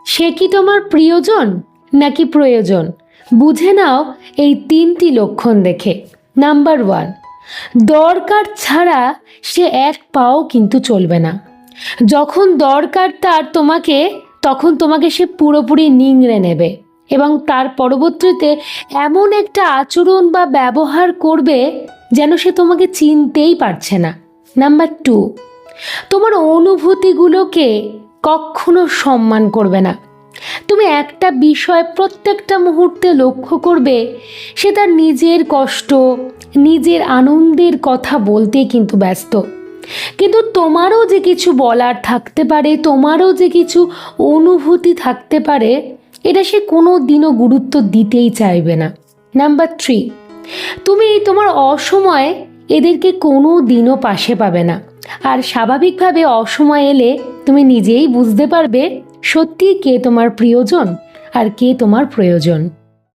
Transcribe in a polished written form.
সে কি তোমার প্রিয়জন নাকি প্রয়োজন? বুঝে নাও এই 3টি লক্ষণ দেখে। নাম্বার 1, দরকার ছাড়া সে এক পাও কিন্তু চলবে না। যখন দরকার তার তোমাকে, তখন তোমাকে সে পুরোপুরি নিংড়ে নেবে এবং তার পরবর্তীতে এমন একটা আচরণ বা ব্যবহার করবে যেন সে তোমাকে চিনতেই পারছে না। নাম্বার 2, তোমার অনুভূতিগুলোকে কখনো সম্মান করবে না। তুমি একটা বিষয় প্রত্যেকটা মুহূর্তে লক্ষ্য করবে, সে তার নিজের কষ্ট, নিজের আনন্দের কথা বলতে কিন্তু ব্যস্ত। কিন্তু তোমারও যে কিছু বলার থাকতে পারে, তোমারও যে কিছু অনুভূতি থাকতে পারে, এটা সে কোনো দিনও গুরুত্ব দিতেই চাইবে না। নাম্বার 3, তুমি তোমার অসময়ে এদেরকে কোনো দিনও পাশে পাবে না। আর স্বাভাবিকভাবে অসময় এলে তুমি নিজেই বুঝতে পারবে সত্যি কে তোমার প্রিয়জন আর কে তোমার প্রয়োজন।